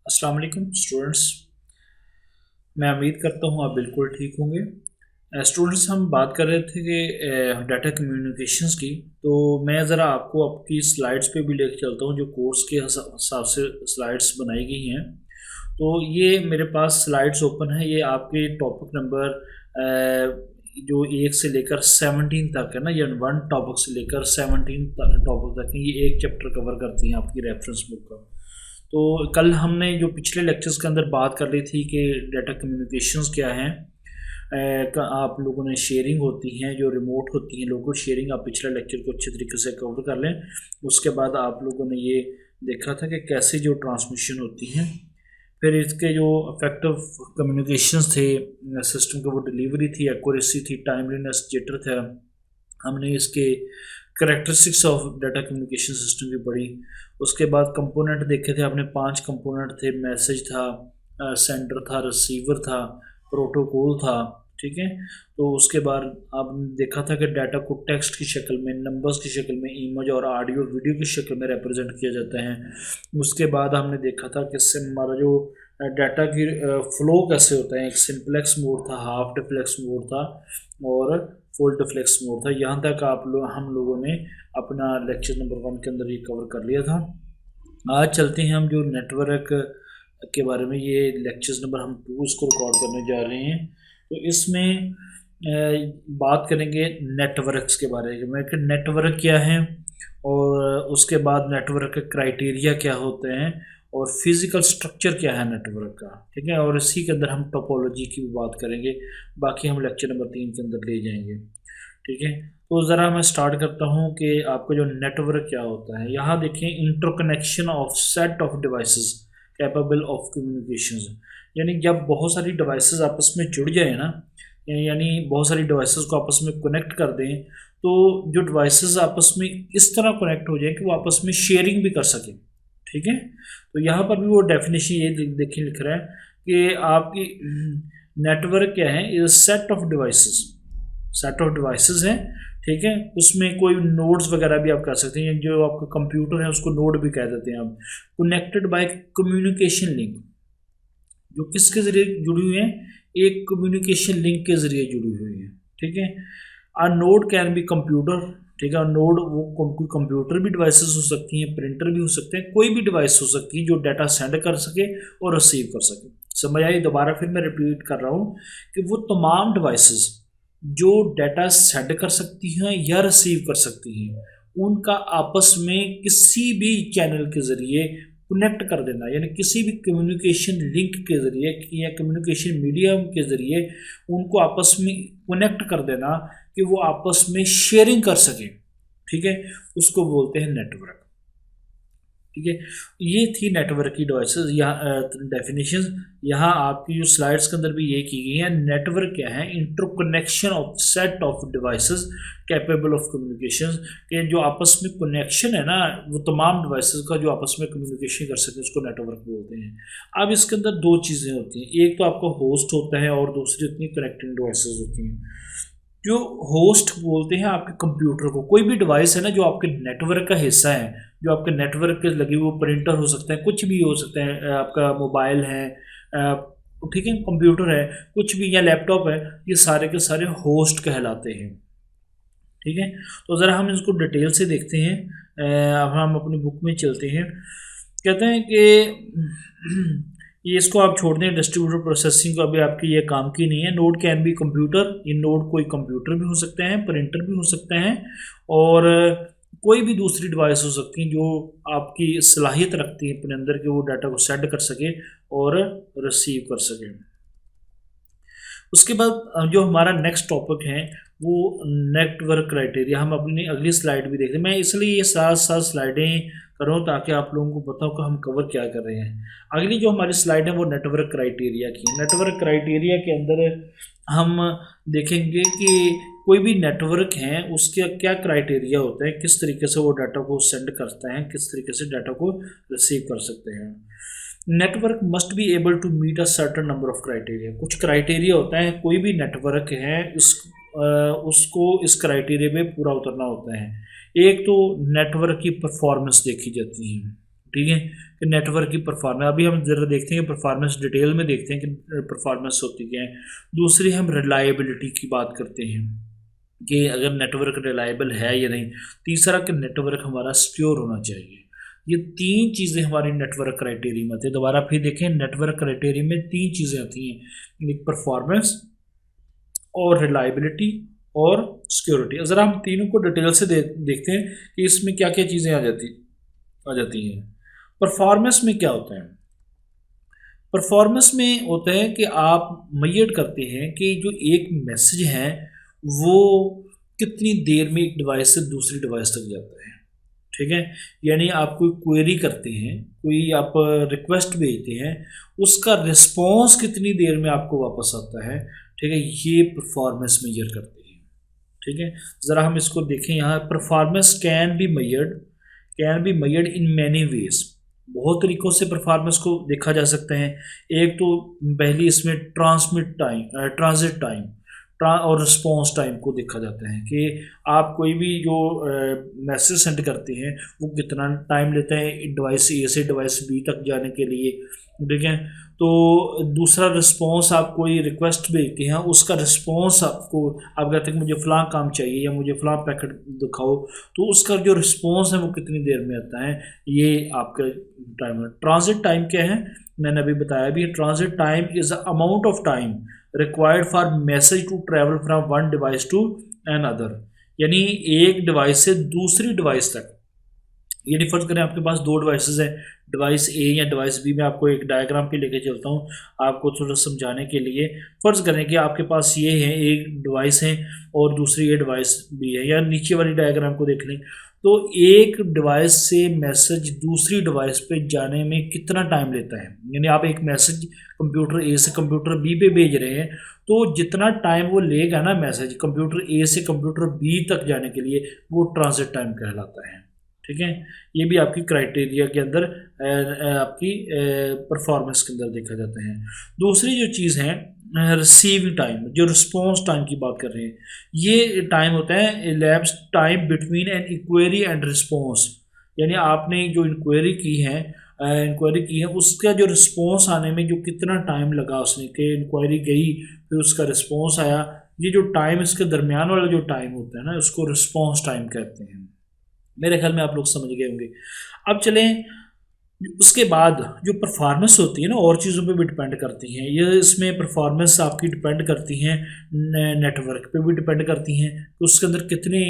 अस्सलाम वालेकुम स्टूडेंट्स। मैं उम्मीद करता हूँ आप बिल्कुल ठीक होंगे। स्टूडेंट्स, हम बात कर रहे थे कि डाटा कम्युनिकेशंस की। तो मैं ज़रा आपको आपकी स्लाइड्स पे भी लेके चलता हूँ जो कोर्स के हिसाब से स्लाइड्स बनाई गई हैं। तो ये मेरे पास स्लाइड्स ओपन है। ये आपके टॉपिक नंबर जो 1 से लेकर 17 तक है ना, ये 1 टॉपिक से लेकर 17 टॉपिक तक है। ये एक चैप्टर कवर करती हैं आपकी रेफरेंस बुक का। तो कल हमने जो पिछले लेक्चर्स के अंदर बात कर ली थी कि डाटा कम्युनिकेशंस क्या हैं। आप लोगों ने शेयरिंग होती हैं जो रिमोट होती हैं, लोकल शेयरिंग। आप पिछले लेक्चर को अच्छे तरीके से कवर कर लें। उसके बाद आप लोगों ने ये देखा था कि कैसे जो ट्रांसमिशन होती हैं, फिर इसके जो इफेक्टिव कम्युनिकेशंस थे, सिस्टम की वो डिलीवरी थी, एक्यूरेसी थी, टाइमलीनेस, जिटर था। हमने इसके characteristics of data communication system की पढ़ी। उसके बाद कंपोनेंट देखे थे आपने, 5 कंपोनेंट थे। मैसेज था, सेंडर था, रिसीवर था, प्रोटोकॉल था। ठीक है। तो उसके बाद आपने देखा था कि डाटा को टेक्स्ट की शक्ल में, नंबर्स की शक्ल में, इमेज और ऑडियो वीडियो की शक्ल में रिप्रेजेंट किया जाता है। उसके बाद हमने देखा था कि इससे हमारा जो डाटा की फ्लो कैसे होता है। एक सिंपलेक्स मोड था, हाफ डिप्लेक्स मोड था और फुल डिफ्लेक्स मोड था। यहाँ तक हम लोगों ने अपना लेक्चर नंबर 1 के अंदर ये कवर कर लिया था। आज चलते हैं हम जो नेटवर्क के बारे में, ये लेक्चर्स नंबर हम 2 इसको रिकॉर्ड करने जा रहे हैं। तो इसमें बात करेंगे नेटवर्क्स के बारे में कि नेटवर्क क्या है, और उसके बाद नेटवर्क के क्राइटेरिया क्या होते हैं, और फिज़िकल स्ट्रक्चर क्या है नेटवर्क का। ठीक है। और इसी के अंदर हम टोपोलॉजी की भी बात करेंगे। बाकी हम लेक्चर नंबर 3 के अंदर ले जाएंगे। ठीक है। तो ज़रा मैं स्टार्ट करता हूँ कि आपका जो नेटवर्क क्या होता है। यहाँ देखिए, interconnection of set of devices capable of communications. यानी जब बहुत सारी डिवाइसेस आपस में जुड़ जाए ना, यानी बहुत सारी डिवाइसेस को आपस में कनेक्ट कर दें, तो जो डिवाइसेस आपस में इस तरह कनेक्ट हो जाए कि वो आपस में शेयरिंग भी कर सकें। ठीक है। तो यहाँ पर भी वो डेफिनेशन ये देखिए लिख रहा है कि आपकी नेटवर्क क्या है, set of devices. Set of devices हैं। ठीक है। उसमें कोई नोड्स वगैरह भी आप कर सकते हैं। जो आपका कंप्यूटर है उसको नोड भी कह देते हैं आप। कनेक्टेड बाय कम्युनिकेशन लिंक, जो किसके ज़रिए जुड़ी हुई हैं, एक कम्युनिकेशन लिंक के ज़रिए जुड़ी हुई है। ठीक है। आ नोड कैन बी कंप्यूटर। ठीक है। नोड वो कोई कंप्यूटर भी डिवाइसेस हो सकती हैं, प्रिंटर भी हो सकते हैं, कोई भी डिवाइस हो सकती है जो डाटा सेंड कर सके और रिसीव कर सके। समझ आई? दोबारा फिर मैं रिपीट कर रहा हूँ कि वो तमाम डिवाइसेस जो डाटा सेंड कर सकती हैं या रिसीव कर सकती हैं, उनका आपस में किसी भी चैनल के ज़रिए कनेक्ट कर देना, यानी किसी भी कम्युनिकेशन लिंक के ज़रिए या कम्युनिकेशन मीडियम के ज़रिए उनको आपस में कनेक्ट कर देना कि वो आपस में शेयरिंग कर सकें। ठीक है। उसको बोलते हैं नेटवर्क। ठीक है। ये थी नेटवर्क की डिवाइसेस, यहाँ डेफिनेशन। यहाँ आपकी जो स्लाइड्स के अंदर भी ये की गई है। नेटवर्क क्या है, interconnection of set of devices capable of communication, के जो आपस में कनेक्शन है ना, वो तमाम डिवाइसेस का जो आपस में कम्युनिकेशन कर सके, उसको नेटवर्क बोलते हैं। अब इसके अंदर दो चीज़ें होती हैं, एक तो आपका होस्ट होता है और दूसरी होती है कनेक्टिंग डिवाइसेस होती हैं। जो होस्ट बोलते हैं आपके कंप्यूटर को, कोई भी डिवाइस है ना जो आपके नेटवर्क का हिस्सा है, जो आपके नेटवर्क के लगे हुए प्रिंटर हो सकते हैं, कुछ भी हो सकते हैं, आपका मोबाइल है, ठीक है, कंप्यूटर है, कुछ भी, या लैपटॉप है, ये सारे के सारे होस्ट कहलाते हैं। ठीक है। तो ज़रा हम इसको डिटेल से देखते हैं। अब हम अपनी बुक में चलते हैं। कहते हैं कि ये इसको आप छोड़ दें, डिस्ट्रीब्यूटेड प्रोसेसिंग को अभी आपकी ये काम की नहीं है। नोड कैन बी कंप्यूटर, ये नोड कोई कंप्यूटर भी हो सकते हैं, प्रिंटर भी हो सकते हैं, और कोई भी दूसरी डिवाइस हो सकती है जो आपकी सलाहियत रखती है अपने अंदर कि वो डाटा को सेंड कर सके और रिसीव कर सके। उसके बाद जो हमारा नेक्स्ट टॉपिक है वो नेटवर्क क्राइटेरिया। हम अपनी अगली स्लाइड भी देखते हैं। मैं इसलिए ये साथ साथ स्लाइडें कर रहा हूँ ताकि आप लोगों को पता हो कि हम कवर क्या कर रहे हैं। अगली जो हमारी स्लाइड है वो नेटवर्क क्राइटेरिया की है। नेटवर्क क्राइटेरिया के अंदर हम देखेंगे कि कोई भी नेटवर्क है उसके क्या क्राइटेरिया होता है, किस तरीके से वो डाटा को सेंड करते हैं, किस तरीके से डाटा को रिसीव कर सकते हैं। Network must be able to meet a certain number of criteria. कुछ क्राइटेरिया होता है, कोई भी नेटवर्क है उसको इस क्राइटेरिया पे पूरा उतरना होता है। एक तो नेटवर्क की परफॉर्मेंस देखी जाती है। ठीक है, कि नेटवर्क की परफॉर्मेंस। अभी हम ज़रा देखते हैं कि परफॉर्मेंस डिटेल में देखते हैं कि परफॉर्मेंस होती क्या है। दूसरी हम रिलायबिलिटी की बात करते हैं कि अगर नेटवर्क रिलायबल है या नहीं। तीसरा कि नेटवर्क हमारा सिक्योर होना चाहिए। ये तीन चीज़ें हमारी नेटवर्क क्राइटेरिया में आती है। दोबारा फिर देखें, नेटवर्क क्राइटेरिया में तीन चीज़ें आती हैं, एक परफॉर्मेंस और रिलायबिलिटी और सिक्योरिटी। ज़रा हम तीनों को डिटेल से देखते हैं कि इसमें क्या क्या चीज़ें आ जाती हैं। परफॉर्मेंस में क्या होता है? परफॉर्मेंस में होता है कि आप मेजर करते हैं कि जो एक मैसेज है वो कितनी देर में एक डिवाइस से दूसरी डिवाइस तक जाता है। ठीक है, यानी आप कोई क्वेरी करते हैं, कोई आप रिक्वेस्ट भेजते हैं, उसका रिस्पॉन्स कितनी देर में आपको वापस आता है। ठीक है, ये परफॉर्मेंस मेजर करते हैं। ठीक है, ज़रा हम इसको देखें। यहाँ performance can be measured in many ways. बहुत तरीक़ों से परफॉर्मेंस को देखा जा सकता है। एक तो पहली इसमें ट्रांजिट टाइम और रिस्पॉन्स टाइम को देखा जाता है कि आप कोई भी जो मैसेज सेंड करते हैं वो कितना टाइम लेता है डिवाइस ए से डिवाइस बी तक जाने के लिए। ठीक है, तो दूसरा रिस्पॉन्स, आप कोई रिक्वेस्ट भेजते हैं, उसका रिस्पॉन्स आप कहते हैं कि मुझे फ़लाँ काम चाहिए या मुझे फ़लाँ पैकेट दिखाओ, तो उसका जो रिस्पॉन्स है वो कितनी देर में आता है, ये आपका टाइम है। ट्रांजिट टाइम क्या है? मैंने अभी बताया भी, transit time is the amount of time required for message to travel from one device to another. यानी एक डिवाइस से दूसरी डिवाइस तक, यानी फर्ज करें आपके पास दो डिवाइसेस हैं, डिवाइस ए या डिवाइस बी। मैं आपको एक डायग्राम पे लेके चलता हूँ आपको थोड़ा समझाने के लिए। फ़र्ज़ करें कि आपके पास ये है, एक डिवाइस है और दूसरी ये डिवाइस भी है, या नीचे वाली डायग्राम को देख लें। तो एक डिवाइस से मैसेज दूसरी डिवाइस पे जाने में कितना टाइम लेता है, यानी आप एक मैसेज कंप्यूटर ए से कंप्यूटर बी पे भेज रहे हैं, तो जितना टाइम वो लेगा ना मैसेज कंप्यूटर ए से कंप्यूटर बी तक जाने के लिए, वो ट्रांजिट टाइम कहलाता है। ठीक है, ये भी आपकी क्राइटेरिया के अंदर आपकी परफॉर्मेंस के अंदर देखा जाता है। दूसरी जो चीज़ है रिसीविंग टाइम, जो रिस्पॉन्स टाइम की बात कर रहे हैं, ये टाइम होता है elapsed time between an inquiry and response. यानी आपने जो इंक्वायरी की है उसका जो रिस्पॉन्स आने में जो कितना टाइम लगा उसने, कि इंक्वायरी गई फिर उसका रिस्पॉन्स आया, ये जो टाइम इसके दरमियान वाला जो टाइम होता है ना, उसको रिस्पॉन्स टाइम कहते हैं। मेरे ख्याल में आप लोग समझ गए होंगे। अब चलें, उसके बाद जो परफॉर्मेंस होती है ना, और चीज़ों पे भी डिपेंड करती हैं ये। इसमें परफॉर्मेंस आपकी डिपेंड करती हैं नेटवर्क पे भी डिपेंड करती हैं कि उसके अंदर कितने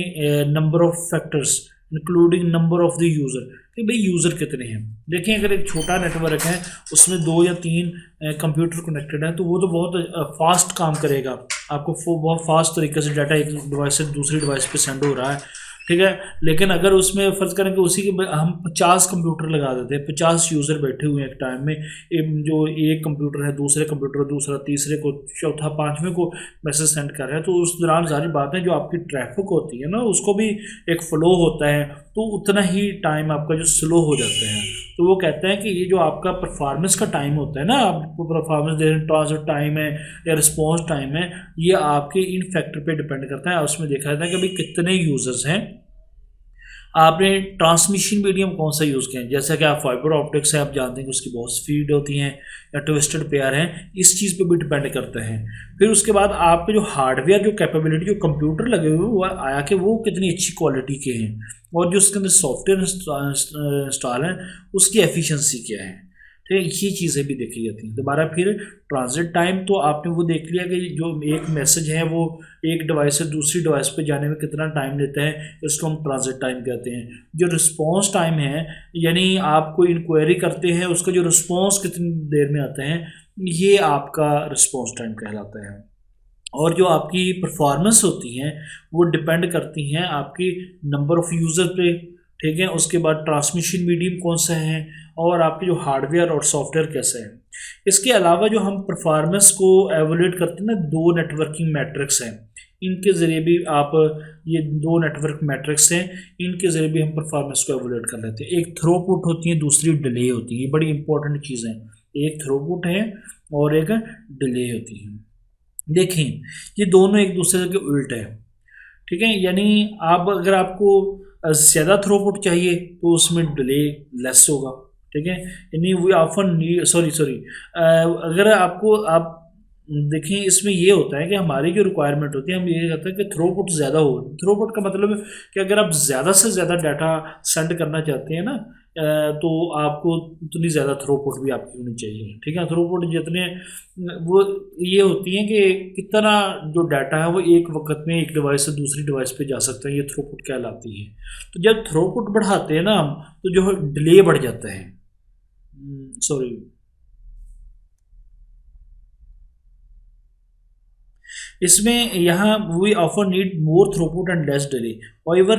number of factors including number of the user, कि भाई यूज़र कितने हैं। देखिए, अगर एक छोटा नेटवर्क है उसमें 2 या 3 कंप्यूटर कनेक्टेड हैं, तो वो तो बहुत फास्ट काम करेगा, आपको बहुत फास्ट तरीके से डाटा एक डिवाइस से दूसरी डिवाइस पे सेंड हो रहा है। ठीक है, लेकिन अगर उसमें फ़र्ज़ करें कि उसी के हम 50 कंप्यूटर लगा देते हैं, 50 यूज़र बैठे हुए हैं एक टाइम में, जो एक कंप्यूटर है दूसरे कंप्यूटर, दूसरा तीसरे को, चौथा पाँचवें को मैसेज सेंड कर रहे हैं, तो उस दौरान सारी बातें जो आपकी ट्रैफिक होती है ना, उसको भी एक फ़्लो होता है, तो उतना ही टाइम आपका जो स्लो हो जाता है। तो वो कहते हैं कि ये जो आपका परफॉर्मेंस का टाइम होता है ना, आपको परफॉर्मेंस ट्रांसफर टाइम है या रिस्पॉन्स टाइम है, ये आपके इन फैक्टर पे डिपेंड करता है। उसमें देखा जाता है कि भाई कितने यूज़र्स हैं, आपने ट्रांसमिशन मीडियम कौन सा यूज़ किया है। जैसा कि आप फाइबर ऑप्टिक्स है, आप जानते हैं कि उसकी बहुत स्पीड होती हैं या ट्विस्टेड पेयर हैं, इस चीज़ पे भी डिपेंड करता है। फिर उसके बाद आपके जो हार्डवेयर जो कैपेबिलिटी, जो कंप्यूटर लगे हुए वो आया कि वो कितनी अच्छी क्वालिटी के हैं, और जो उसके अंदर सॉफ्टवेयर इंस्टॉल है उसकी एफिशिएंसी क्या है। ठीक है, ये चीज़ें भी देखी जाती हैं। दोबारा फिर ट्रांजिट टाइम, तो आपने वो देख लिया कि जो एक मैसेज है वो एक डिवाइस से दूसरी डिवाइस पे जाने में कितना टाइम लेता है, इसको हम ट्रांजिट टाइम कहते हैं। जो रिस्पॉन्स टाइम है, यानी आप कोई इंक्वायरी करते हैं उसका जो रिस्पॉन्स कितनी देर में आता है, ये आपका रिस्पॉन्स टाइम कहलाता है। और जो आपकी परफॉर्मेंस होती हैं वो डिपेंड करती हैं आपकी नंबर ऑफ़ यूज़र पे। ठीक है, उसके बाद ट्रांसमिशन मीडियम कौन सा है, और आपके जो हार्डवेयर और सॉफ्टवेयर कैसा है। इसके अलावा जो हम परफॉर्मेंस को एवोल्यूट करते हैं ना, 2 नेटवर्किंग मैट्रिक्स हैं, इनके ज़रिए भी आप, ये 2 नेटवर्क मैट्रिक्स हैं, इनके ज़रिए भी हम परफॉर्मेंस को एवोल्यूट कर लेते हैं। एक थ्रोपुट होती है, दूसरी डिले होती है। ये बड़ी इंपॉर्टेंट चीज़ है, एक थ्रोपुट है और एक डिले होती है। देखें, ये दोनों एक दूसरे के उल्ट है। ठीक है, यानी आप अगर आपको ज़्यादा थ्रोपुट चाहिए तो उसमें डिले लेस होगा, ठीक है, यानी वी ऑफन नीड, सॉरी अगर आपको आप देखें इसमें ये होता है कि हमारी जो रिक्वायरमेंट होती है, हम ये कहते हैं कि थ्रोपुट ज़्यादा हो। थ्रोपुट का मतलब है कि अगर आप ज़्यादा से ज़्यादा डाटा सेंड करना चाहते हैं ना, तो आपको उतनी ज़्यादा थ्रोपुट भी आपकी होनी चाहिए। ठीक है, थ्रोपुट जितने वो ये होती हैं कि कितना जो डाटा है वो एक वक्त में एक डिवाइस से दूसरी डिवाइस पे जा सकता है, ये थ्रोपुट कहलाती है। तो जब थ्रोपुट बढ़ाते हैं ना हम, तो जो डिले बढ़ जाता है। सॉरी, इसमें यहाँ we often need more throughput and less delay. However,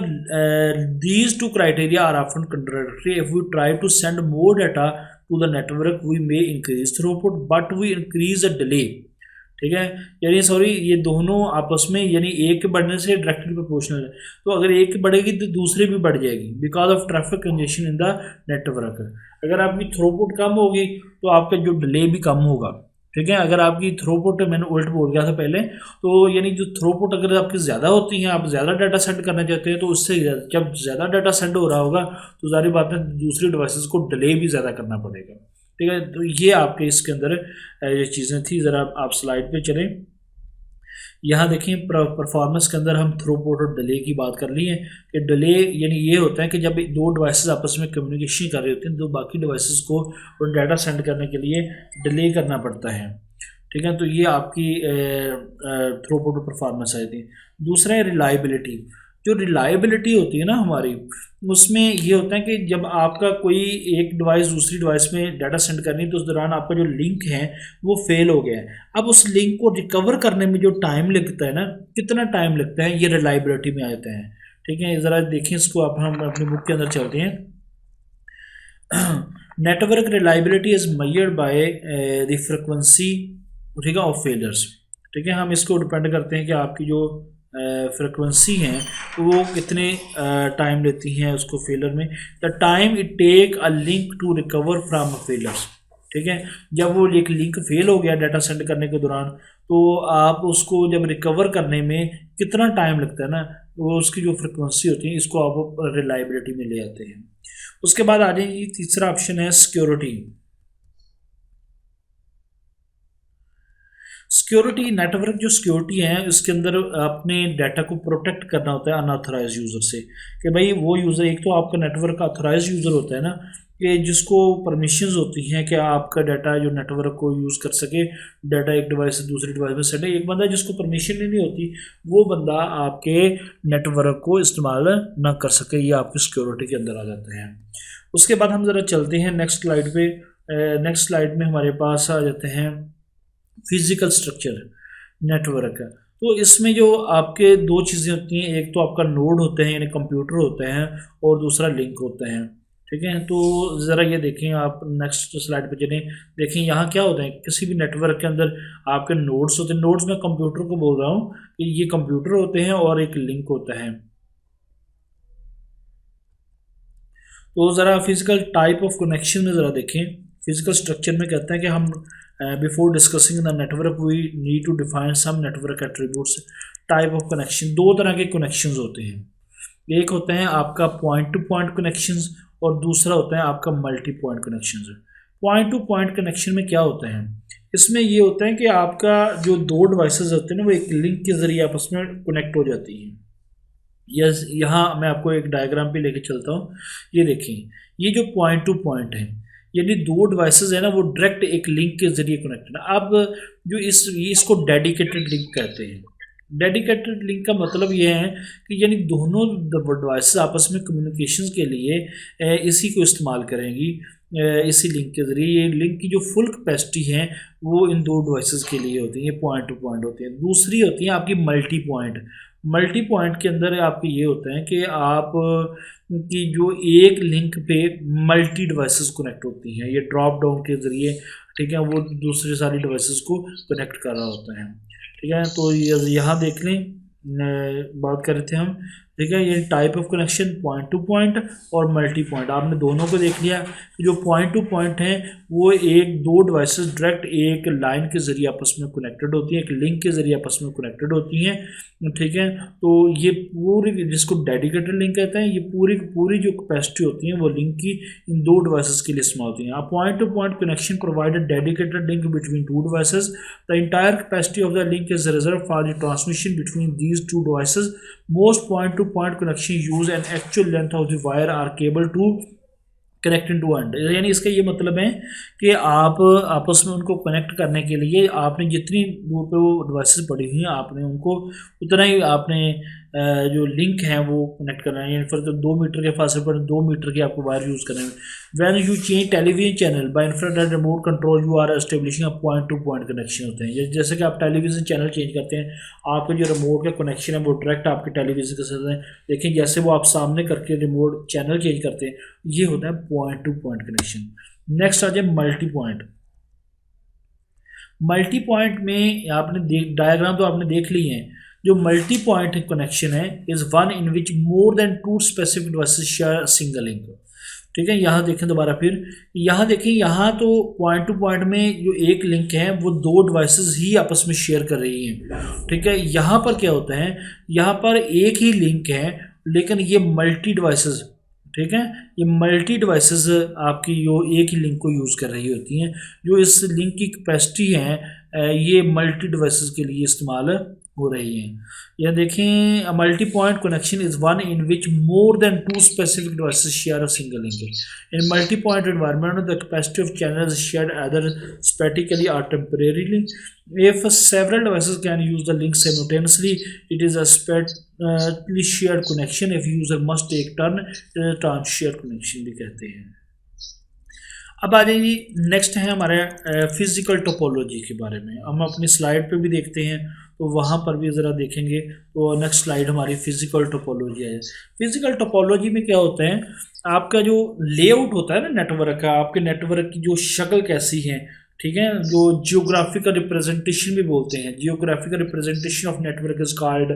these two criteria are often contradictory. If we try to send more data to the network, we may increase throughput, but we increase the delay. ठीक है, यानी sorry ये दोनों आपस में यानी एक के बढ़ने से डायरेक्टली प्रोपोर्शनल है। तो अगर एक की बढ़ेगी तो दूसरी भी बढ़ जाएगी because of traffic congestion in the network. अगर आपकी थ्रूपुट कम होगी तो आपका जो डिले भी कम होगा। ठीक है, अगर आपकी थ्रोपुट, मैंने उल्ट बोल गया था पहले, तो यानी जो थ्रोपुट अगर आपकी ज़्यादा होती है, आप ज़्यादा डाटा सेंड करना चाहते हैं, तो उससे जब ज़्यादा डाटा सेंड हो रहा होगा तो सारी बातें दूसरी डिवाइसेस को डिले भी ज़्यादा करना पड़ेगा। ठीक है, तो ये आपके इसके अंदर ये चीज़ें थी। ज़रा आप स्लाइड पे चलें। यहाँ देखें परफॉर्मेंस के अंदर हम थ्रूपुट और डिले की बात कर ली है कि डिले यानी ये होता है कि जब दो डिवाइसेस आपस में कम्युनिकेशन कर रहे होते हैं तो बाकी डिवाइसेस को और डाटा सेंड करने के लिए डिले करना पड़ता है। ठीक है, तो ये आपकी थ्रूपुट और परफॉर्मेंस आई थी। दूसरा है रिलायबिलिटी। जो रिलायबिलिटी होती है ना हमारी, उसमें ये होता है कि जब आपका कोई एक डिवाइस दूसरी डिवाइस में डाटा सेंड करनी है तो उस दौरान आपका जो लिंक है वो फेल हो गया है। अब उस लिंक को रिकवर करने में जो टाइम लगता है ना, कितना टाइम लगता है, ये रिलायबिलिटी में आते हैं। ठीक है, ज़रा देखें इसको, आप हम अपने बुक के अंदर चलते हैं। Network reliability is measured by the frequency, ठीक है, ऑफ फेलियर्स। ठीक है, हम इसको डिपेंड करते हैं कि आपकी जो फ्रिक्वेंसी हैं वो कितने टाइम लेती हैं उसको फेलर में। The time it take a link to recover from failures. ठीक है, जब वो एक लिंक फेल हो गया डाटा सेंड करने के दौरान, तो आप उसको जब रिकवर करने में कितना टाइम लगता है ना, वो उसकी जो फ्रिक्वेंसी होती है, इसको आप रिलायबिलिटी में ले आते हैं। उसके बाद आ जाएगी तीसरा ऑप्शन है सिक्योरिटी। सिक्योरिटी, नेटवर्क जो सिक्योरिटी है उसके अंदर अपने डाटा को प्रोटेक्ट करना होता है अनऑथराइज यूज़र से। कि भाई वो यूज़र, एक तो आपका नेटवर्क का ऑथराइज यूज़र होता है ना, कि जिसको परमिशंस होती हैं कि आपका डाटा जो नेटवर्क को यूज़ कर सके, डाटा एक डिवाइस से दूसरी डिवाइस में सेंड है। एक बंदा जिसको परमिशन ही नहीं होती, वो बंदा आपके नेटवर्क को इस्तेमाल ना कर सके, ये आपकी सिक्योरिटी के अंदर आ जाते हैं। उसके बाद हम ज़रा चलते हैं नेक्स्ट स्लाइड पे। नेक्स्ट स्लाइड में हमारे पास आ जाते हैं फिजिकल स्ट्रक्चर नेटवर्क है। तो इसमें जो आपके दो चीज़ें होती हैं, एक तो आपका नोड होते हैं यानी कंप्यूटर होते हैं, और दूसरा लिंक होते हैं। ठीक है, तो ज़रा ये देखें आप नेक्स्ट स्लाइड पे चलें। देखें यहाँ क्या होता है, किसी भी नेटवर्क के अंदर आपके नोड्स होते हैं। नोड्स में कंप्यूटर को बोल रहा हूँ कि ये कंप्यूटर होते हैं और एक लिंक होता है। तो ज़रा फिजिकल टाइप ऑफ कनेक्शन में ज़रा देखें। फिजिकल स्ट्रक्चर में कहते हैं कि हम before discussing the network we need to define some network attributes. Type of connection, दो तरह के कनेक्शंस होते हैं। एक होता है आपका पॉइंट टू पॉइंट कनेक्शंस और दूसरा होता है आपका multi point connections. Point to point connection में क्या होता है, इसमें ये होता है कि आपका जो दो डिवाइसेस होते हैं ना, वो एक लिंक के ज़रिए आपस में कनेक्ट हो जाती हैं। यस, यहाँ मैं आपको एक डायग्राम पे लेके चलता हूँ। ये देखें, ये जो पॉइंट टू पॉइंट है, यानी दो डिवाइसेस है ना, वो डायरेक्ट एक लिंक के जरिए कनेक्टेड है। अब जो इसको डेडिकेटेड लिंक कहते हैं। डेडिकेटेड लिंक का मतलब ये है कि यानी दोनों डिवाइसेस आपस में कम्युनिकेशंस के लिए इसी को इस्तेमाल करेंगी, इसी लिंक के ज़रिए। ये लिंक की जो फुल कैपेसिटी है वो इन दो डिवाइसेस के लिए होती है, ये पॉइंट टू पॉइंट होती है। दूसरी होती है आपकी मल्टी पॉइंट। मल्टी पॉइंट के अंदर आपकी ये होता है कि आप की जो एक लिंक पे मल्टी डिवाइसेस कनेक्ट होती हैं, ये ड्रॉप डाउन के ज़रिए। ठीक है, वो दूसरी सारी डिवाइसेस को कनेक्ट कर रहा होता है। ठीक है, तो यहाँ देख लें, बात कर रहे थे हम ठीक है। ये type of connection point to point और मल्टी पॉइंट, आपने दोनों को देख लिया। जो पॉइंट टू पॉइंट हैं वो एक दो डिवाइसेस डायरेक्ट एक लाइन के ज़रिए आपस में कनेक्टेड होती हैं, एक लिंक के ज़रिए आपस में कनेक्टेड होती हैं, ठीक है। तो ये पूरी, जिसको डेडिकेटेड लिंक कहते हैं, ये पूरी जो कैपेसिटी होती है वो लिंक की इन दो डिवाइसेस के लिए इस्तेमाल होती हैं। A point to point connection provide a dedicated link between two devices, the entire capacity of the link is reserve for the transmission between these two devices. Most point to point connection use an actual length of the wire or cable to connecting two end. यानी इसका ये मतलब है कि आप आपस में उनको कनेक्ट करने के लिए आपने जितनी दूर पे वो डिवाइसेस पड़ी हुई हैं आपने उनको उतना ही आपने जो लिंक है वो कनेक्ट करना है। यानी फिर तो 2 मीटर के फासले पर 2 मीटर के आपको वायर यूज़ करना है। When you change television channel by infrared remote control you are establishing a point to point connection होते हैं। जैसे कि आप टेलीविज़न चैनल चेंज करते हैं, आपके जो रिमोट का कनेक्शन है वो डायरेक्ट आपके टेलीविज़न के साथ है, लेकिन जैसे वो आप सामने करके रिमोट चैनल चेंज करते हैं, ये होता है point to point connection. Next आ जाए मल्टी पॉइंट। मल्टी पॉइंट में आपने डायग्राम तो आपने देख ली है। जो मल्टी पॉइंट कनेक्शन है is one in which more than two specific devices share single link, ठीक है। यहाँ देखें दोबारा, फिर यहाँ देखें, यहाँ तो पॉइंट टू पॉइंट में जो एक लिंक है वो दो डिवाइसेस ही आपस में शेयर कर रही हैं, ठीक है। यहाँ पर क्या होता है, यहाँ पर एक ही लिंक है लेकिन ये मल्टी डिवाइसेस, ठीक है, ये मल्टी डिवाइसेस आपकी जो एक ही लिंक को यूज़ कर रही होती हैं। जो इस लिंक की कैपेसिटी है ये मल्टी डिवाइसेस के लिए इस्तेमाल हो रही है। यह देखें, multi point connection is one in which more than two specific devices share a single link. In multi point environment the capacity of channels shared either statically or temporarily. If several devices can use the link simultaneously, it is a spatically shared connection. If user must take turn, it is a turn shared connection भी कहते हैं। अब आ जाइए, next है हमारे physical topology के बारे में। हम अपनी स्लाइड पे भी देखते हैं तो वहाँ पर भी ज़रा देखेंगे। तो नेक्स्ट स्लाइड हमारी फिज़िकल टोपोलॉजी है। फिज़िकल टोपोलॉजी में क्या होता है, आपका जो लेआउट होता है ना नेटवर्क का, आपके नेटवर्क की जो शक्ल कैसी है, ठीक है, जो जियोग्राफिकल रिप्रेजेंटेशन भी बोलते हैं, geographical representation of network is called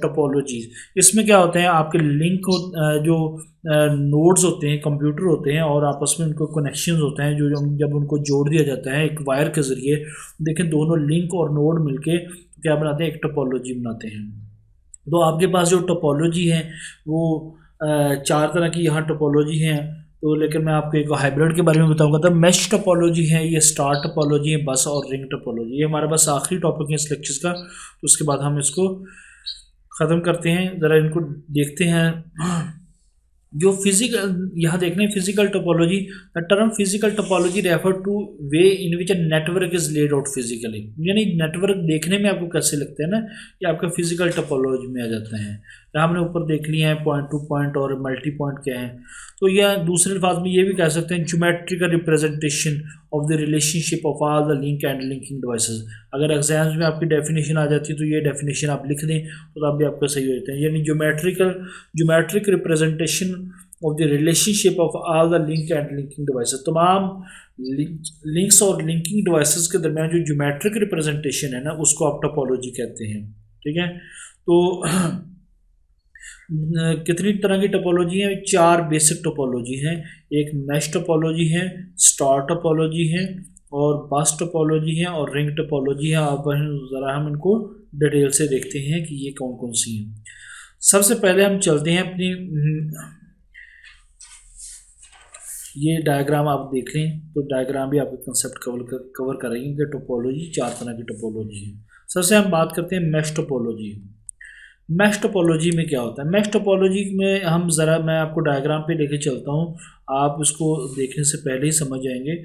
topology. इसमें क्या होते हैं, आपके लिंक जो नोड्स होते हैं, कंप्यूटर होते हैं और आपस में उनको कनेक्शंस होते हैं, जो जब उनको जोड़ दिया जाता है एक वायर के ज़रिए, देखें दोनों लिंक और नोड मिलके क्या बनाते हैं, एक टोपोलॉजी बनाते हैं। तो आपके पास जो टोपोलॉजी है वो 4 तरह की यहाँ टोपोलॉजी हैं। तो लेकिन मैं आपको एक हाइब्रिड के बारे में बताऊंगा। तो मैश टोपोलॉजी है, ये स्टार टोपोलॉजी है, बस और रिंग टोपोलॉजी। ये हमारे पास आखिरी टॉपिक है इस लेक्चर का, तो उसके बाद हम इसको ख़त्म करते हैं। ज़रा इनको देखते हैं। जो फिजिकल यहाँ देखने हैं, physical topology, the term physical topology refer two way in which a network is laid out physically. यानी नेटवर्क देखने में आपको कैसे लगते हैं ना, ये आपका फिजिकल टोपोलॉजी में आ जाते हैं। हमने ऊपर देख लिया है पॉइंट टू पॉइंट और मल्टी पॉइंट क्या है। तो यह दूसरे अल्फाज में ये भी कह सकते हैं geometrical representation of the relationship of all the link and linking devices. अगर एग्जाम्स में आपकी डेफिनेशन आ जाती है तो ये डेफिनेशन आप लिख दें तो तब भी आपका सही हो जाता है। यानी geometric representation of the relationship of all the link and linking devices. तमाम लिंक्स और लिंकिंग डिवाइसेस के दरमियान जो ज्योमेट्रिक रिप्रेजेंटेशन है ना, उसको आप टोपोलॉजी कहते हैं, ठीक है। तो कितनी तरह की टोपोलॉजी है, 4 बेसिक टोपोलॉजी हैं। एक मैश टोपोलॉजी है, स्टार टोपोलॉजी है, और बस टोपोलॉजी है, और रिंग टोपोलॉजी है। अब ज़रा हम इनको डिटेल से देखते हैं कि ये कौन कौन सी हैं। सबसे पहले हम चलते हैं अपनी, ये डायग्राम आप देख लें तो डायग्राम भी आपके कंसेप्ट कवर कर रही है कि टोपोलॉजी 4 तरह की टोपोलॉजी है। सबसे हम बात करते हैं मैश टोपोलॉजी। मैश टोपोलॉजी में क्या होता है, मैश टोपोलॉजी में हम ज़रा, मैं आपको डायग्राम पे लेके चलता हूँ, आप उसको देखने से पहले ही समझ जाएंगे,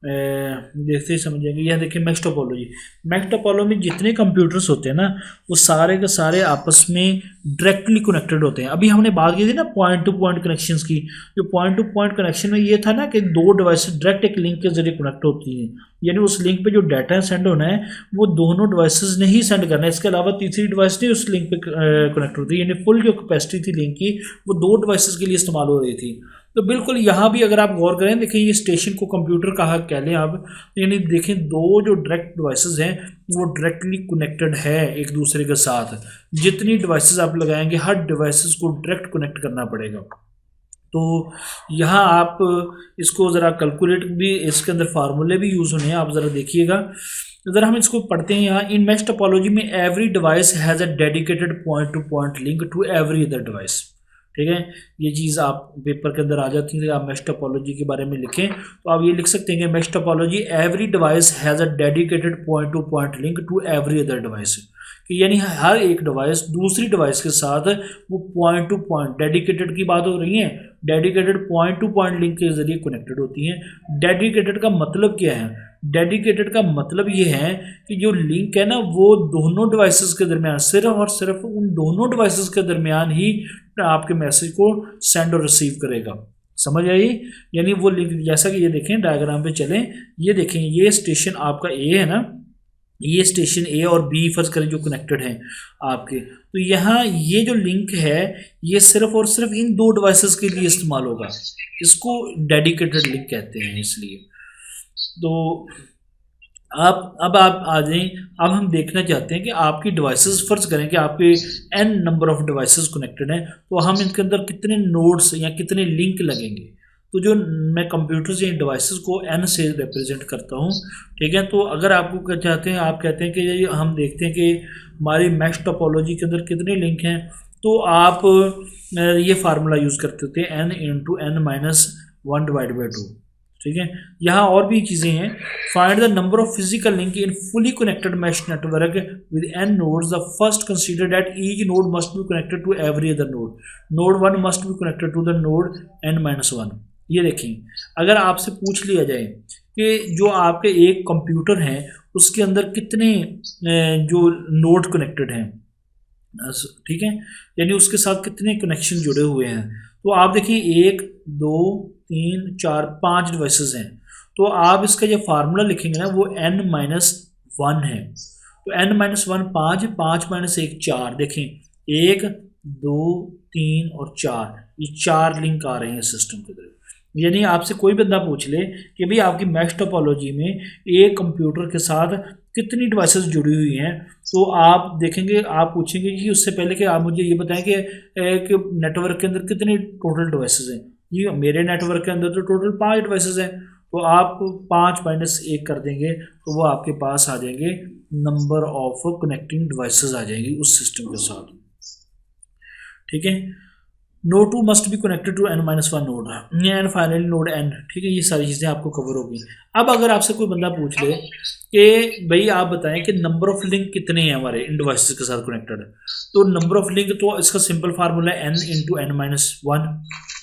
देखते ही समझ जाएंगे। यह देखिए मैश टोपोलॉजी। मैश टोपोलॉजी में जितने कंप्यूटर्स होते हैं ना, वो सारे के सारे आपस में डायरेक्टली कनेक्टेड होते हैं। अभी हमने बात की थी ना पॉइंट टू पॉइंट कनेक्शंस की। जो पॉइंट टू पॉइंट कनेक्शन में ये था ना कि 2 डिवाइसेस डायरेक्ट एक लिंक के जरिए कनेक्ट होती हैं। यानी उस लिंक पे जो डाटा सेंड होना है वो दोनों डिवाइसेस ने ही सेंड करना है, इसके अलावा तीसरी डिवाइस नहीं उस लिंक पे कनेक्ट होती है। यानी फुल जो कैपेसिटी थी लिंक की वो 2 डिवाइसेस के लिए इस्तेमाल हो रही थी। तो बिल्कुल यहाँ भी अगर आप गौर करें, देखिए ये स्टेशन को कंप्यूटर कहा कह लें आप, यानी देखें दो जो डायरेक्ट डिवाइसेस हैं वो डायरेक्टली कनेक्टेड है एक दूसरे के साथ। जितनी डिवाइसेस आप लगाएंगे हर डिवाइसेस को डायरेक्ट कनेक्ट करना पड़ेगा। तो यहाँ आप इसको ज़रा कैलकुलेट भी, इसके अंदर फार्मूले भी यूज़ होने हैं, आप ज़रा देखिएगा। ज़रा हम इसको पढ़ते हैं। यहाँ इन मैश टोपोलॉजी में every device has a dedicated point to point link to every other device. ठीक है, ये चीज़ आप पेपर के अंदर आ जाती है। आप मैश टोपोलॉजी के बारे में लिखें तो आप ये लिख सकते हैं कि mesh topology every device has a dedicated point to point link to every other device, कि यानी हर एक डिवाइस दूसरी डिवाइस के साथ वो पॉइंट टू पॉइंट, डेडिकेटेड की बात हो रही है, dedicated point to point link के जरिए कनेक्टेड होती हैं। डेडिकेटेड का मतलब क्या है? डेडिकेटेड का मतलब ये है कि जो लिंक है ना वो दोनों डिवाइसेस के दरमियान, सिर्फ और सिर्फ उन दोनों डिवाइसेस के दरमियान ही आपके मैसेज को सेंड और रिसीव करेगा। समझ आई? यानी वो लिंक, जैसा कि ये देखें डायग्राम पे चलें, ये देखें ये स्टेशन आपका ए है ना, ये स्टेशन ए और बी फर्ज करें जो कनेक्टेड हैं आपके, तो यहाँ ये जो लिंक है ये सिर्फ और सिर्फ इन दो डिवाइसेस के लिए इस्तेमाल होगा। इसको डेडिकेटेड लिंक कहते हैं। इसलिए तो अब आप आ जाएं। अब हम देखना चाहते हैं कि आपकी डिवाइसेस, फर्ज करें कि आपके n number of devices connected हैं, तो हम इनके अंदर कितने नोड्स या कितने लिंक लगेंगे। तो जो मैं कंप्यूटर्स या डिवाइसेस को n से रिप्रेजेंट करता हूँ, ठीक है। तो अगर आपको क्या चाहते हैं, आप कहते हैं कि हम देखते हैं कि हमारी मैश टोपोलॉजी के अंदर कितने लिंक हैं, तो आप ये फार्मूला यूज़ करते होते हैं n into n minus 1 divide by 2। ठीक है, यहाँ और भी चीज़ें हैं। Find the number of physical link in fully connected mesh network with n nodes. The first consider that each node must be connected to every other node. Node 1 must be connected to the node n minus 1। ये देखें, अगर आपसे पूछ लिया जाए कि जो आपके एक कंप्यूटर है उसके अंदर कितने जो नोड कनेक्टेड हैं, ठीक है, यानी उसके साथ कितने कनेक्शन जुड़े हुए हैं, तो आप देखिए 1 2 3 4 5 डिवाइसेस हैं। तो आप इसका जो फार्मूला लिखेंगे ना वो n माइनस 1 है। तो n माइनस 1 5, 5 माइनस 1 4। देखें 1 2 3 और 4, ये 4 लिंक आ रहे हैं सिस्टम के तरफ। यानी आपसे कोई बंदा पूछ ले कि भाई आपकी मैश टोपोलॉजी में एक कंप्यूटर के साथ कितनी डिवाइसेस जुड़ी हुई हैं, तो आप देखेंगे, आप पूछेंगे कि उससे पहले कि आप मुझे ये बताएं कि एक नेटवर्क के अंदर कितनी टोटल डिवाइसेस हैं। ये मेरे नेटवर्क के अंदर तो टोटल 5 डिवाइसेस हैं। तो आप 5 माइनस 1 कर देंगे तो वो आपके पास आ जाएंगे नंबर ऑफ कनेक्टिंग डिवाइसेस आ जाएंगी उस सिस्टम के साथ। ठीक है, node 2 must be connected to n minus 1 node and finally node n। ठीक है, ये सारी चीज़ें आपको कवर होगी। अब अगर आपसे कोई बंदा पूछ ले कि भाई आप बताएं कि नंबर ऑफ लिंक कितने हैं हमारे इन डिवाइसेस के साथ कनेक्टेड, तो नंबर ऑफ लिंक तो इसका सिंपल फार्मूला है n इंटू n माइनस 1।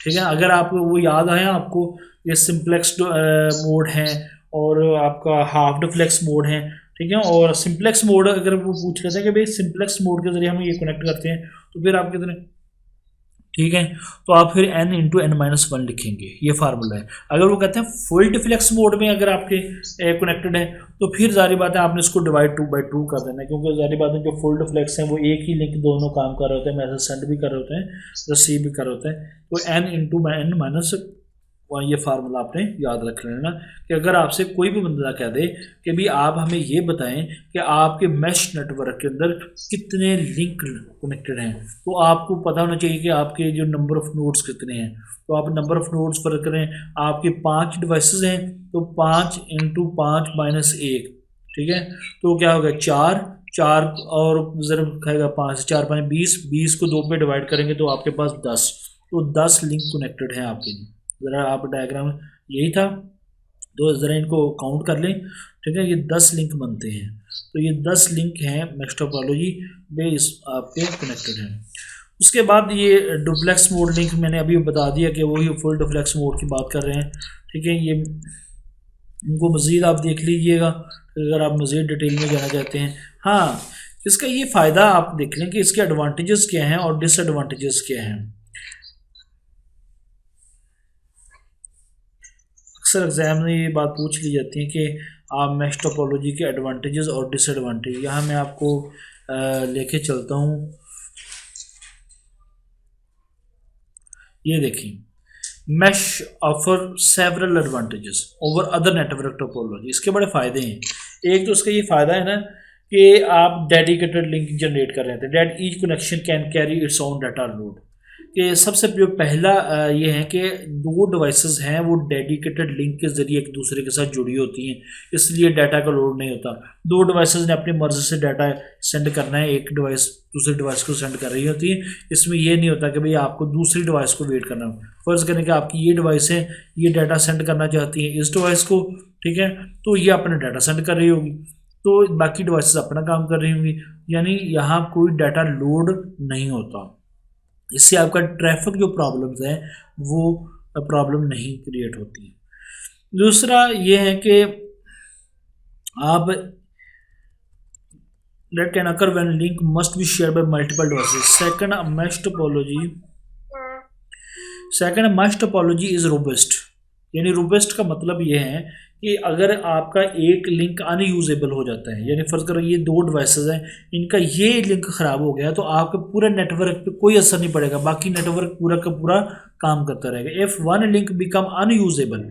ठीक है, अगर आपको वो याद आया, आपको ये सिंप्लेक्स मोड है और आपका हाफ डुप्लेक्स मोड है। ठीक है, और सिंप्लेक्स मोड अगर वो पूछ लेते हैं कि भाई सिंप्लेक्स मोड के जरिए हम ये कनेक्ट करते हैं, तो फिर आप कितने, ठीक है, तो आप फिर n इंटू n माइनस 1 लिखेंगे, ये फार्मूला है। अगर वो कहते हैं फुल डिफ्लेक्स मोड में अगर आपके कनेक्टेड है, तो फिर जारी बात है आपने इसको डिवाइड 2 बाई 2 कर देना है, क्योंकि जारी बात है जो फुल डिफ्लेक्स है वो एक ही लिंक दोनों काम कर रहे होते हैं, मैसेज सेंड भी कर रहे होते हैं, रिसीव भी कर रहे होते हैं। तो n इंटू n माइनस, ये फार्मूला आपने याद रख लेना कि अगर आपसे कोई भी बंदा कह दे कि भी आप हमें ये बताएं कि आपके मैश नेटवर्क के अंदर कितने लिंक कनेक्टेड हैं, तो आपको पता होना चाहिए कि आपके जो नंबर ऑफ नोड्स कितने हैं। तो आप नंबर ऑफ नोड्स पर करें, आपके 5 डिवाइसेस हैं, तो 5 इंटू 5 माइनस 1। ठीक है, तो क्या होगा 4 4 और ज़रूर खाएगा 5 4 5 20, 20 को 2 पे डिवाइड करेंगे तो आपके पास 10। तो 10 लिंक कनेक्टेड हैं आपके लिए। ज़रा आप डायग्राम यही था, तो ज़रा इनको काउंट कर लें। ठीक है, ये 10 लिंक बनते हैं, तो ये 10 लिंक हैं मैश टोपोलॉजी में इस आपके कनेक्टेड हैं। उसके बाद ये डुप्लेक्स मोड लिंक मैंने अभी बता दिया कि वही फुल डुप्लेक्स मोड की बात कर रहे हैं। ठीक है, ये इनको मज़ीद आप देख लीजिएगा अगर आप मज़ीद डिटेल में जाना चाहते हैं। हाँ, इसका ये फ़ायदा आप देख लें कि इसके एडवांटेजेस क्या हैं और डिसएडवांटेजेस क्या हैं। अक्सर एग्जाम में ये बात पूछ ली जाती है कि आप मैश टोपोलॉजी के एडवांटेजेस और डिसएडवांटेज, यहाँ मैं आपको लेके चलता हूँ। ये देखिए, mesh offer several advantages over other network topology. इसके बड़े फ़ायदे हैं। एक तो उसका ये फ़ायदा है ना कि आप डेडिकेटेड लिंक जनरेट कर रहे थे, that each connection can carry its own data load. कि सबसे जो पहला ये है कि दो डिवाइसेस हैं वो डेडिकेटेड लिंक के ज़रिए एक दूसरे के साथ जुड़ी होती हैं, इसलिए डाटा का लोड नहीं होता। दो डिवाइसेस ने अपनी मर्ज़ी से डाटा सेंड करना है, एक डिवाइस दूसरी डिवाइस को सेंड कर रही होती है। इसमें ये नहीं होता कि भाई आपको दूसरी डिवाइस को वेट करना हो। फ़र्ज़ करें कि आपकी ये डिवाइस है, ये डाटा सेंड करना चाहती है इस डिवाइस को, ठीक है, तो ये अपना डाटा सेंड कर रही होगी, तो बाकी डिवाइसेस अपना काम कर रही होंगी, यानी यहाँ कोई डाटा लोड नहीं होता। इससे आपका ट्रैफिक जो प्रॉब्लम्स हैं वो प्रॉब्लम नहीं क्रिएट होती है। दूसरा ये है कि आप that can occur when link must be shared by multiple devices. Second, mesh topology is robust. यानी robust का मतलब ये है कि अगर आपका एक लिंक अनयूजेबल हो जाता है, यानी फर्ज करो ये दो डिवाइसेस हैं, इनका ये लिंक ख़राब हो गया तो आपके पूरे नेटवर्क पे कोई असर नहीं पड़ेगा, बाकी नेटवर्क पूरा का पूरा काम करता रहेगा। If one link become unusable,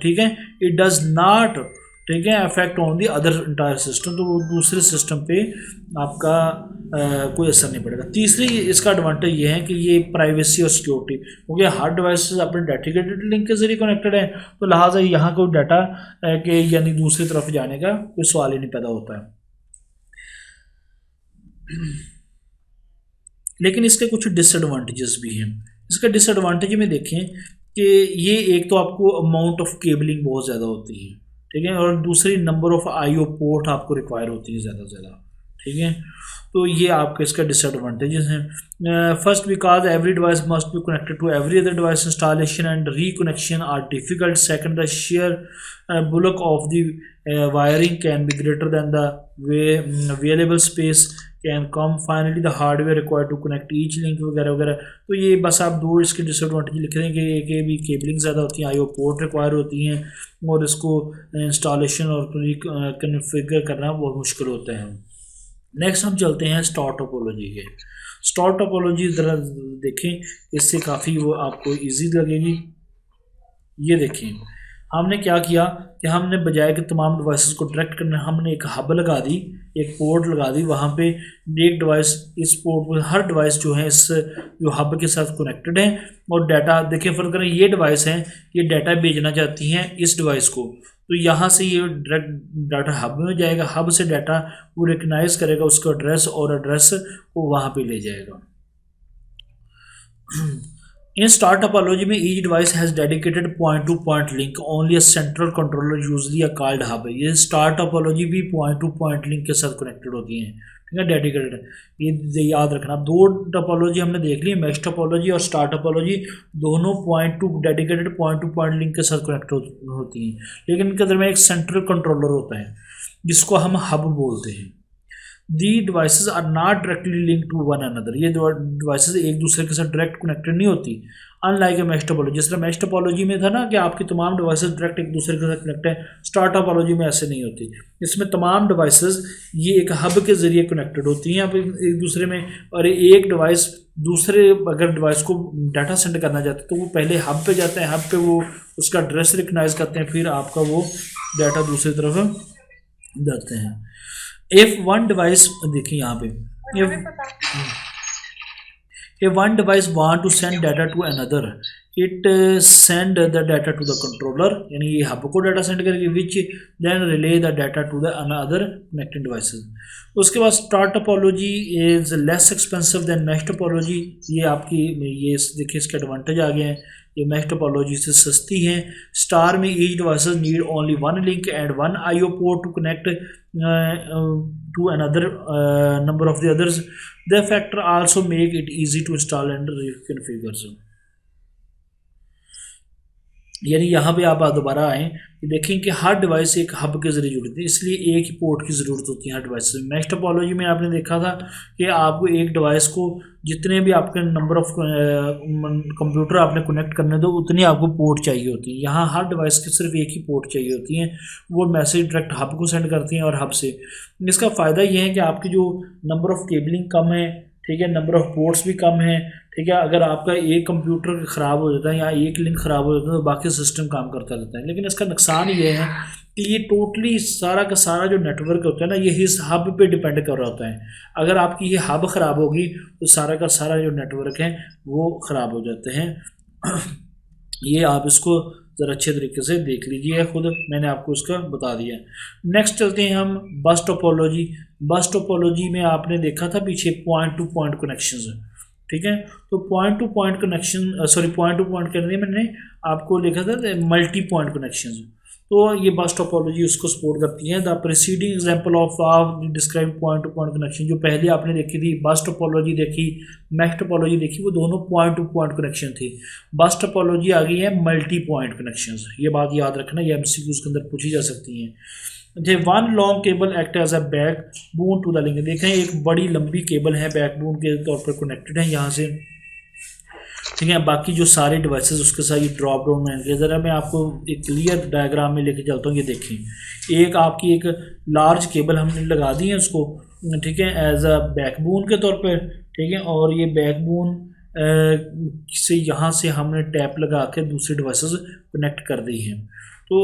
ठीक है, इट डज नॉट, ठीक है, affect on the other entire system, तो वो दूसरे सिस्टम पे आपका कोई असर नहीं पड़ेगा। तीसरी इसका एडवांटेज ये है कि ये प्राइवेसी और सिक्योरिटी, क्योंकि हर डिवाइस अपने डेडिकेटेड लिंक के जरिए कनेक्टेड है, तो लिहाजा यहाँ कोई डाटा के यानी दूसरी तरफ जाने का कोई सवाल ही नहीं पैदा होता है। लेकिन इसके कुछ डिसएडवांटेजेस भी हैं। इसका डिसएडवांटेज में देखें कि ये एक तो आपको अमाउंट ऑफ केबलिंग बहुत ज़्यादा होती है, ठीक है, और दूसरी नंबर ऑफ आईओ पोर्ट आपको रिक्वायर होती है ज़्यादा से ज़्यादा, ठीक है, तो ये आपके इसका डिसएडवांटेजेस हैं। First because every device must be connected to every other device, installation and reconnection are difficult. Second, the sheer bulk of the wiring can be greater than the available space can come. Finally the hardware required to connect each link वगैरह वगैरह। तो ये बस आप दो इसके disadvantage लिख रहे हैं कि भी केबलिंग ज़्यादा होती है, आईओ पोर्ट रिक्वायर होती हैं, और इसको इंस्टॉलेशन और कन्फिगर करना बहुत मुश्किल होता है। नेक्स्ट हम चलते हैं स्टार टोपोलॉजी के। स्टार टोपोलॉजी ज़रा देखें, इससे काफ़ी वो आपको इजी लगेगी। ये देखें हमने क्या किया कि हमने बजाय कि तमाम डिवाइसेस को डायरेक्ट करना, हमने एक हब लगा दी, एक पोर्ट लगा दी, वहाँ पे एक डिवाइस इस पोर्ट पर, हर डिवाइस जो है इस जो हब के साथ कनेक्टेड है, और डाटा देखिए फर्क करें, ये डिवाइस हैं, ये डाटा भेजना चाहती हैं इस डिवाइस को, तो यहाँ से ये डायरेक्ट डाटा हब में जाएगा, हब से डाटा वो रिकग्नाइज करेगा उसका एड्रेस, और एड्रेस को वहाँ पे ले जाएगा। इन स्टार टोपोलॉजी में each device has dedicated point to point link, only a central controller usually a called hub. ये स्टार टोपोलॉजी भी पॉइंट टू पॉइंट लिंक के साथ कनेक्टेड होती हैं, ठीक है, डेडिकेटेड। ये याद रखना। दो टोपोलॉजी हमने देख ली, मैश टोपोलॉजी और स्टार टोपोलॉजी, दोनों point two dedicated point to point link के साथ कनेक्ट होती हैं, लेकिन इनके दरमियान एक सेंट्रल कंट्रोलर होता है जिसको हम हब बोलते हैं। The devices are not directly link to one another, ये डिवाइसेस एक दूसरे के साथ डायरेक्ट कनेक्टेड नहीं होती, अनलाइक ए मैश टोपोलॉजी। जिस तरह मैश टोपोलॉजी में था ना कि आपकी तमाम डिवाइसेस डायरेक्ट एक दूसरे के साथ कनेक्ट है, स्टार टोपोलॉजी में ऐसे नहीं होती। इसमें तमाम डिवाइसेस ये एक हब के जरिए कनेक्टेड होती हैं एक दूसरे में, और एक डिवाइस दूसरे अगर डिवाइस को डाटा सेंड करना चाहते हैं तो वो पहले हब पे जाते हैं, हब पे वो उसका एड्रेस रिकग्नाइज करते हैं, फिर आपका वो डाटा दूसरी तरफ जाते हैं। इफ वन डिवाइस, देखिए यहाँ पे, if one device want to send data to another, it send the data to the controller, यानी ये हब को डाटा सेंड करेगी, which then relay the data to the another connecting devices। उसके बाद star topology is less expensive than mesh topology. ये आपकी ये देखिए इसके एडवांटेज आ गए हैं, ये मैश टोपोलॉजी से सस्ती है। स्टार में each devices need only one link and one IO port to connect to another number of the others. The factor also make it easy to install and reconfigure। यानी यहाँ पे आप दोबारा आएँ कि देखें कि हर डिवाइस एक हब के जरिए जुड़ी थी, इसलिए एक ही पोर्ट की ज़रूरत होती है हर डिवाइस में। मैश टोपोलॉजी में आपने देखा था कि आपको एक डिवाइस को जितने भी आपके नंबर ऑफ कंप्यूटर आपने कनेक्ट करने दो उतनी आपको पोर्ट चाहिए होती है। यहाँ हर डिवाइस की सिर्फ एक ही पोर्ट चाहिए होती हैं, वो मैसेज डायरेक्ट हब को सेंड करती हैं, और हब से इसका फ़ायदा ये है कि आपकी जो नंबर ऑफ केबलिंग कम है, ठीक है, नंबर ऑफ पोर्ट्स भी कम है, ठीक है। अगर आपका एक कंप्यूटर ख़राब हो जाता है या एक लिंक ख़राब हो जाता है तो बाकी सिस्टम काम करता रहता है। लेकिन इसका नुकसान ये है कि ये टोटली सारा का सारा जो नेटवर्क होता है ना, ये इस हब पे डिपेंड कर रहा होता है। अगर आपकी ये हब ख़राब होगी तो सारा का सारा जो नेटवर्क है वो ख़राब हो जाते हैं। ये आप इसको ज़रा अच्छे तरीके से देख लीजिए, खुद मैंने आपको इसका बता दिया। नेक्स्ट चलते हैं हम बस टोपोलॉजी। बस टोपोलॉजी में आपने देखा था पीछे पॉइंट टू पॉइंट कनेक्शंस, ठीक है। तो point to point connection, sorry point to point करने मैंने आपको लिखा था मल्टी पॉइंट कनेक्शंस। तो ये बस टोपोलॉजी उसको सपोर्ट करती है। The preceding example of describe point to point connection, जो पहले आपने देखी थी बस टोपोलॉजी देखी, मैश टोपोलॉजी देखी, वो दोनों पॉइंट टू पॉइंट कनेक्शन थी। बस टोपोलॉजी आ गई है मल्टी पॉइंट कनेक्शंस। ये बात याद रखना, ये एमसीक्यूज के अंदर पूछी जा सकती हैं। One long cable act as a backbone to the link. देखें एक बड़ी लंबी केबल है, बैक बोन के तौर पर कनेक्टेड है यहाँ से, ठीक है। बाकी जो सारे डिवाइसेस उसके साथ ये ड्रॉप डाउन में, ज़रा मैं आपको एक क्लियर डायग्राम में लेके चलता हूँ। ये देखें एक आपकी एक लार्ज केबल हमने लगा दी है उसको, ठीक है, एज अ बैकबोन के तौर पर, ठीक है। और ये बैकबोन से यहाँ से हमने टैप लगा के दूसरे डिवाइसेस कनेक्ट कर दी हैं। तो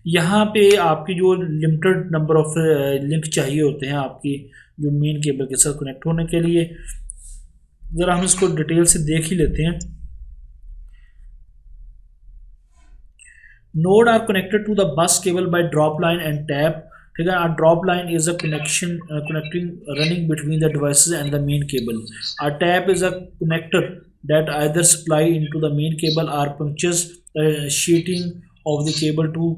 यहाँ पे आपकी जो लिमिटेड नंबर ऑफ लिंक चाहिए होते हैं आपकी जो मेन केबल के साथ कनेक्ट होने के लिए। ज़रा हम इसको डिटेल से देख ही लेते हैं। Node are connected to the bus cable by drop line and tap, ठीक है। Drop line is a connection connecting running between the devices and the main cable. Tap is a connector that either supply into the main cable or punctures sheeting of the cable to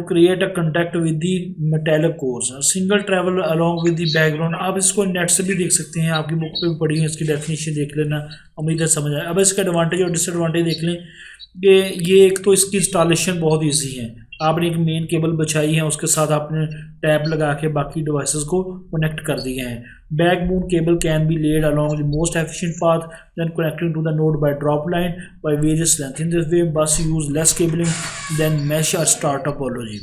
create a contact with the metallic cores. Single travel along with the background। आप इसको net से भी देख सकते हैं, आपकी book पे भी पढ़ी है, इसकी डेफिनेशन देख लेना, उम्मीद है समझ आए। अब इसका एडवांटेज और डिसएडवांटेज देख लें कि ये एक तो इसकी इंस्टॉलेशन बहुत ईजी है। आपने एक मेन केबल बिछाई है, उसके साथ आपने टैप लगा के बाकी डिवाइसेस को कनेक्ट कर दिए हैं। Backbone cable can be laid along the most efficient path then connecting to the node by drop line by various length. In this way bus use less cabling than mesh or star topology।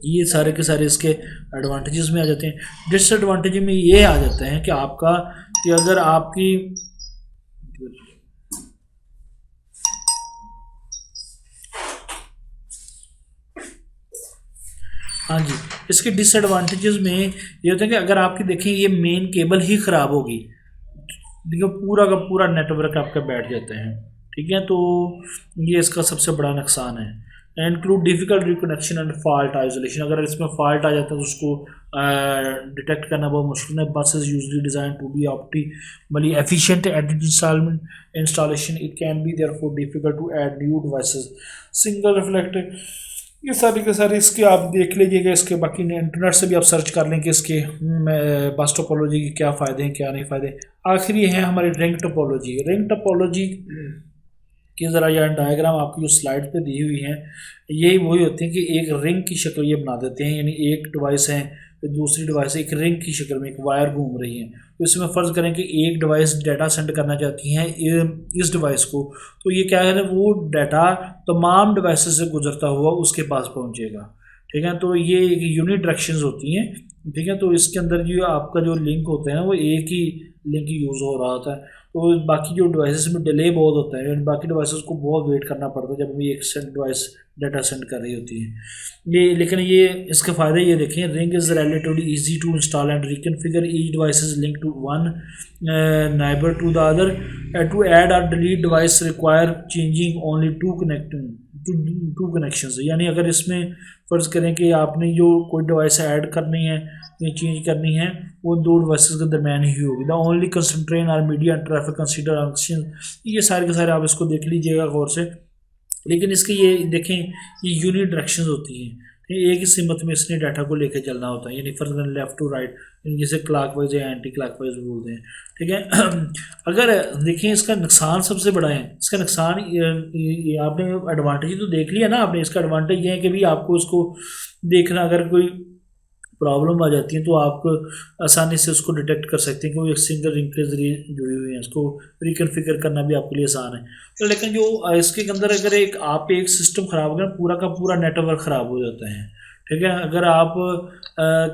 ये सारे के सारे इसके advantages में आ जाते हैं। Disadvantage में ये आ जाते हैं कि आपका कि अगर आपकी हाँ जी, इसके डिसएडवांटेजेस में ये होता है कि अगर आपकी देखें ये मेन केबल ही ख़राब होगी, देखिए पूरा का पूरा नेटवर्क आपका बैठ जाता है, ठीक है। तो ये इसका सबसे बड़ा नुकसान है। Include difficult reconnection and fault isolation. अगर इसमें फॉल्ट आ जाता है तो उसको डिटेक्ट करना बहुत मुश्किल है। Bus is usually design to be optimally efficient at installation. It can be therefore difficult to add new devices. Single reflector, ये सारे के सारे इसके आप देख लीजिएगा। इसके बाकी इंटरनेट से भी आप सर्च कर लें कि इसके बस टोपोलॉजी के क्या फ़ायदे हैं क्या नहीं फ़ायदे। आखिरी है हमारी रिंग टोपोलॉजी। रिंग टोपोलॉजी की ज़रा यहाँ डायग्राम आपकी जो स्लाइड पे दी हुई है, यही वही होती है कि एक रिंग की शक्ल ये बना देते हैं, यानी एक डिवाइस है फिर दूसरी डिवाइस एक रिंग की शक्ल में एक वायर घूम रही है। तो इसमें फ़र्ज़ करें कि एक डिवाइस डाटा सेंड करना चाहती है इस डिवाइस को, तो ये क्या है, वो डाटा तमाम डिवाइसेस से गुजरता हुआ उसके पास पहुंचेगा, ठीक है। तो ये एक यूनिट डायरेक्शंस होती हैं, ठीक है। तो इसके अंदर जो आपका जो लिंक होता है ना, वो एक ही लिंक यूज़ हो रहा होता है। तो बाकी जो डिवाइसेस में डिले बहुत होता है, बाकी डिवाइसेस को बहुत वेट करना पड़ता है जब भी एक डिवाइस डाटा सेंड कर रही होती है ये। लेकिन ये इसके फ़ायदे ये देखें, ring is relatively easy to install and reconfigure. Each device is link to one neighbour to the other. To add और delete device require changing only two connections. यानी अगर इसमें फ़र्ज़ करें कि आपने जो कोई डिवाइस ऐड करनी है या चेंज करनी है, वो दो डिवाइसेस के दरमियान ही होगी। The only constraints are media traffic consider option. ये सारे के सारे आप इसको देख लीजिएगा गौर से। लेकिन इसके ये देखें, ये यूनिट डायरेक्शंस होती हैं, एक ही सिमत में इसने डाटा को लेकर चलना होता है, यानी फर्ज लेफ्ट टू राइट, जैसे क्लॉकवाइज या एंटी क्लॉकवाइज बोलते हैं, ठीक है। अगर देखें इसका नुकसान सबसे बड़ा है। इसका नुकसान ये आपने एडवांटेज तो देख लिया ना आपने। इसका एडवांटेज ये है कि भी आपको इसको देखना, अगर कोई प्रॉब्लम आ जाती है तो आप आसानी से उसको डिटेक्ट कर सकते हैं कि वो एक सिंगल रिंग के जरिए जुड़ी हुई है। इसको रिकन्फिगर करना भी आपके लिए आसान है। तो लेकिन जो इसके अंदर अगर एक सिस्टम ख़राब हो गया, पूरा का पूरा नेटवर्क ख़राब हो जाता है, ठीक है। अगर आप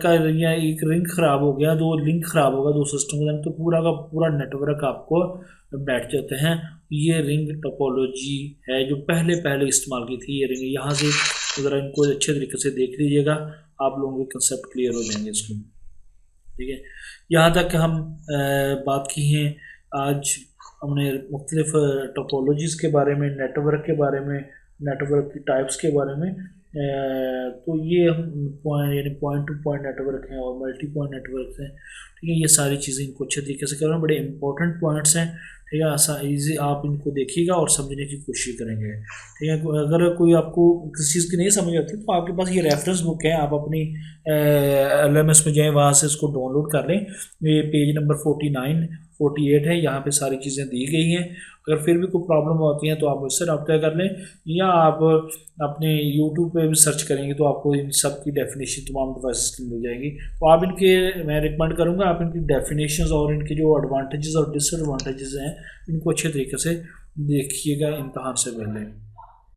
का या एक लिंक ख़राब हो गया, दो लिंक ख़राब होगा दो सिस्टम के अंदर, तो पूरा का पूरा नेटवर्क आपको बैठ जाते हैं। ये रिंग टोपोलॉजी है जो पहले पहले इस्तेमाल की थी। ये रिंग यहाँ से ज़रा इनको अच्छे तरीके से देख लीजिएगा, आप लोगों के कंसेप्ट क्लियर हो जाएंगे इसको। ठीक है, यहाँ तक हम बात की है। आज हमने मुख्तलिफ टोपोलॉजीज़ के बारे में, नेटवर्क के बारे में, नेटवर्क की टाइप्स के बारे में, तो ये हम पॉइंट यानी पॉइंट टू पॉइंट नेटवर्क हैं और मल्टी पॉइंट नेटवर्क हैं। ठीक है, ये सारी चीज़ें इनको अच्छे तरीके से कर रहे हैं, बड़े इंपॉर्टेंट पॉइंट्स हैं। ठीक है, आसान ईजी आप इनको देखिएगा और समझने की कोशिश करेंगे। ठीक है, अगर कोई आपको किसी चीज़ की नहीं समझ आती तो आपके पास ये रेफरेंस बुक है, आप अपनी LMS में जाएँ, वहाँ से इसको डाउनलोड कर लें। ये पेज नंबर 49 48 है, यहाँ पे सारी चीज़ें दी गई हैं। अगर फिर भी कोई प्रॉब्लम होती है तो आप मुझसे रब्ता कर लें, या आप अपने यूट्यूब पे भी सर्च करेंगे तो आपको इन सब की डेफिनेशन तमाम डिवाइसेस की मिल जाएगी। तो आप इनके, मैं रिकमेंड करूँगा आप इनकी डेफिनेशंस और इनके जो एडवांटेजेस और डिसएडवांटेजेस हैं इनको अच्छे तरीके से देखिएगा इम्तहान से पहले।